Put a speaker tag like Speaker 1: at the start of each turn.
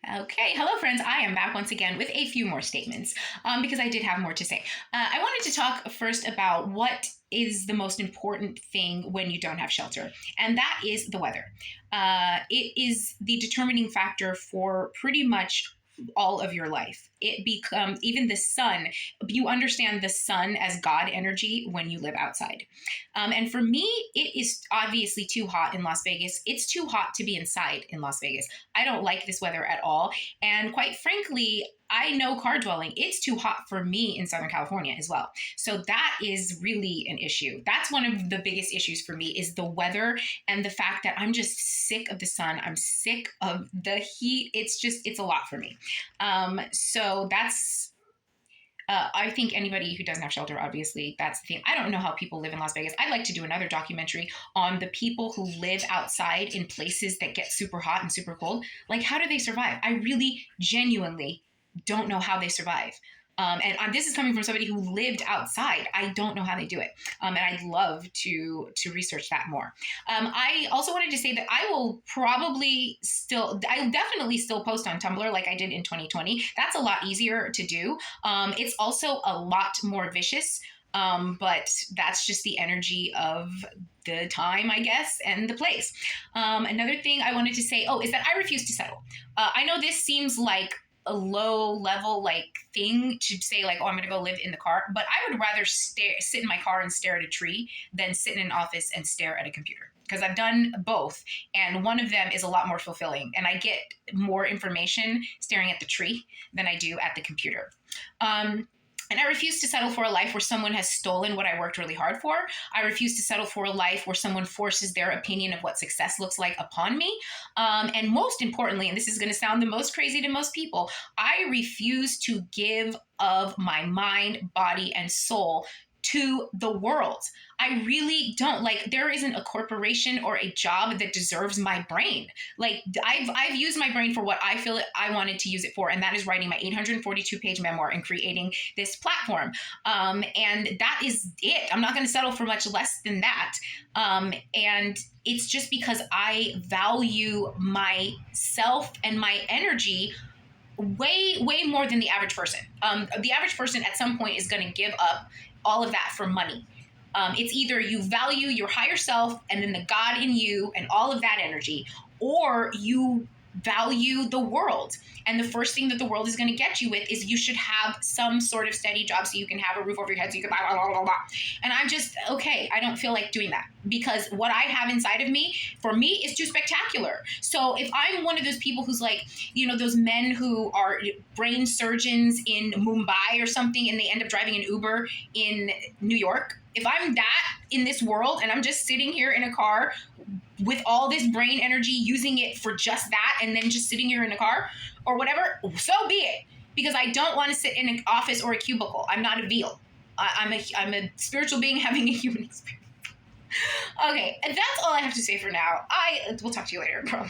Speaker 1: Okay, hello friends. I am back once again with a few more statements because I did have more to say. I wanted to talk first about what is the most important thing when you don't have shelter, and that is the weather. It is the determining factor for pretty much all of your life. It becomes even the sun. You understand the sun as God energy when you live outside. And for me, it is obviously too hot in Las Vegas. It's too hot to be inside in Las Vegas. I don't like this weather at all. And quite frankly, I know car dwelling. It's too hot for me in Southern California as well. So that is really an issue. That's one of the biggest issues for me is the weather and the fact that I'm just sick of the sun. I'm sick of the heat. It's a lot for me. So that's I think anybody who doesn't have shelter, obviously, that's the thing. I don't know how people live in Las Vegas. I'd like to do another documentary on the people who live outside in places that get super hot and super cold. Like, how do they survive? I really genuinely don't know how they survive. This is coming from somebody who lived outside. I don't know how they do it, and I'd love to research that more. I also wanted to say that I'll definitely still post on Tumblr like I did in 2020. That's a lot easier to do. It's also a lot more vicious, but that's just the energy of the time, I guess, and the place. Another thing I wanted to say, is that I refuse to settle. I know this seems like a low level thing to say I'm going to go live in the car, but I would rather sit in my car and stare at a tree than sit in an office and stare at a computer, because I've done both, and one of them is a lot more fulfilling, and I get more information staring at the tree than I do at the computer. And I refuse to settle for a life where someone has stolen what I worked really hard for. I refuse to settle for a life where someone forces their opinion of what success looks like upon me. And most importantly, and this is going to sound the most crazy to most people, I refuse to give of my mind, body, and soul to the world. I really don't. There isn't a corporation or a job that deserves my brain. I've used my brain for what I feel I wanted to use it for, and that is writing my 842-page memoir and creating this platform. And that is it. I'm not going to settle for much less than that. And it's just because I value myself and my energy way, way more than the average person. The average person at some point is going to give up all of that for money. It's either you value your higher self and then the God in you and all of that energy, or you value the world. And the first thing that the world is going to get you with is you should have some sort of steady job so you can have a roof over your head, so you can blah, blah, blah, blah, blah. And I'm just, okay, I don't feel like doing that, because what I have inside of me, for me, is too spectacular. So if I'm one of those people who's those men who are brain surgeons in Mumbai or something, and they end up driving an Uber in New York, if I'm that in this world and I'm just sitting here in a car with all this brain energy, using it for just that, and then just sitting here in a car or whatever, so be it. Because I don't want to sit in an office or a cubicle. I'm not a veal. I'm a spiritual being having a human experience. Okay, and that's all I have to say for now. We'll talk to you later, bro.